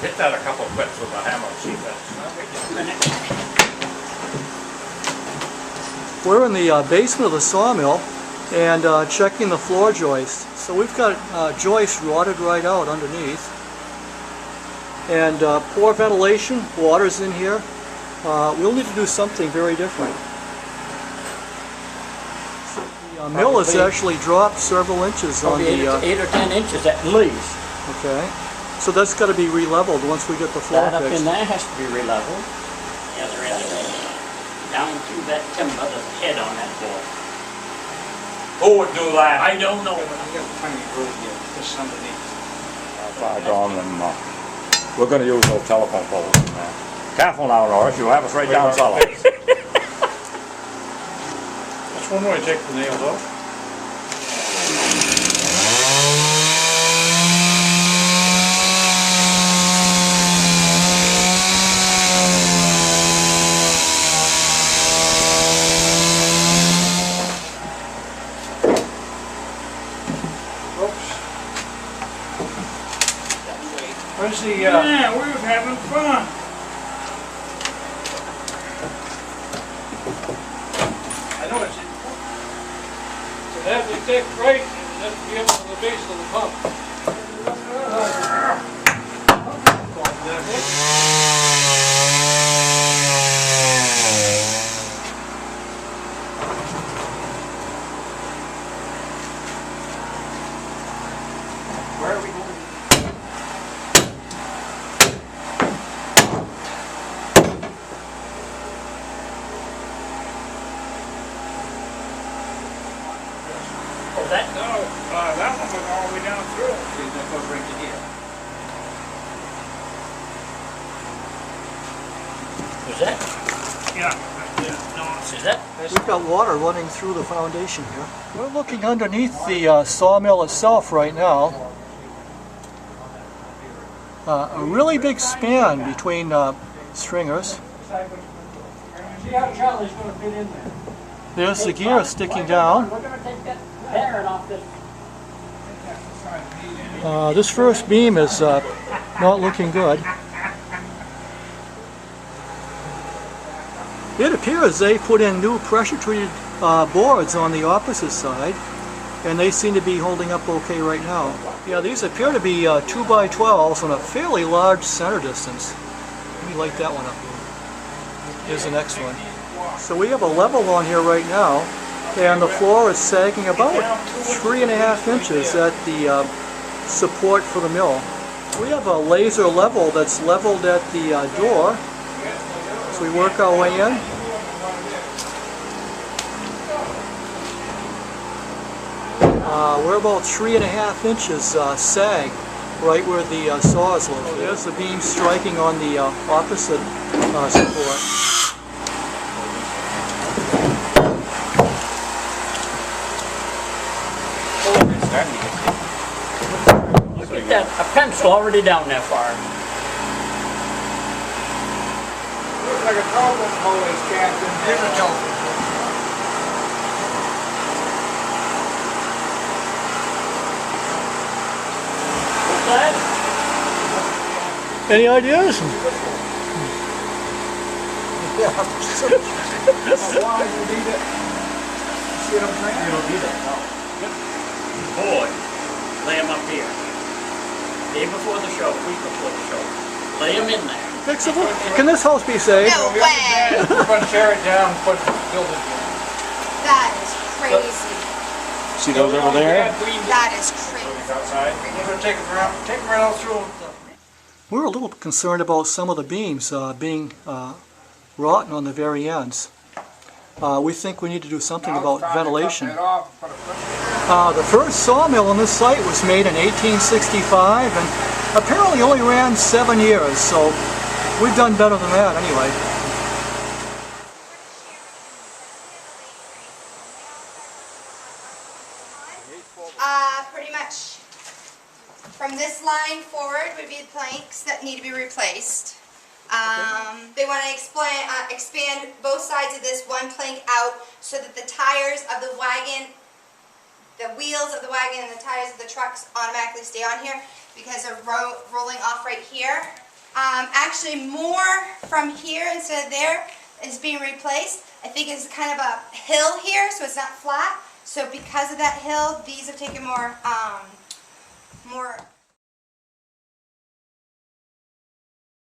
Hit that a couple of clips with a hammer, see if that's... We're in the basement of the sawmill and checking the floor joist. So we've got joists rotted right out underneath. And poor ventilation, water's in here. We'll need to do something very different. So the mill has actually dropped several inches on the... 8 or 10 inches at least. Okay. So that's got to be re-leveled once we get the floor That up fixed. in there has to be re-leveled. The other end of it. Down through that timber, there's a head on that board. Who would do that? I don't know. I got a tiny road here, just underneath. Far gone, and we're going to use those telephone poles. Careful now, Norris, you'll have us right down solid. That's one way to take the nails off. Where's the, Yeah, we were having fun. I know it's heavily thick grate, and that's to be able to the base of the pump. Where are we going? That No, that one went all the way down through. See, that goes right to here. was that? Yeah. No, is that? We've got water running through the foundation here. We're looking underneath the sawmill itself right now. A really big span between stringers. See how Charlie's going to fit in there. There's the gear sticking down. We're going to take that bearing off this. This first beam is not looking good. It appears they put in new pressure-treated boards on the opposite side, and they seem to be holding up okay right now. Yeah, these appear to be 2x12s on a fairly large center distance. Let me light that one up. Here's the next one. So we have a level on here right now, and the floor is sagging about 3.5 inches at the support for the mill. We have a laser level that's leveled at the door, so we work our way in. We're about 3.5 inches sag right where the saw is located. There's the beam striking on the opposite support. Look at that, a pencil already down that far. Looks like a telephone pole is Captain. Here's a telephone pole. What's that? Any ideas? Why you need it? See what I'm saying? You don't need it, no. Boy, lay them up here. Day before the show, week before the show. Lay them in there. Fixable? Can this house be saved? No way! We're going to tear it down and put the building in. That is crazy. See those over there? That is crazy. Outside. We're going to take them right out through. We're a little concerned about some of the beams being rotten on the very ends. We think we need to do something about ventilation. The first sawmill on this site was made in 1865 and apparently only ran 7 years, so we've done better than that anyway. Pretty much from this line forward would be the planks that need to be replaced. They want to expand both sides of this one plank out so that the tires of the wagon, the wheels of the wagon and the tires of the trucks automatically stay on here because they're rolling off right here. Actually, more from here instead of there is being replaced. I think it's kind of a hill here, so it's not flat. So because of that hill, these have taken more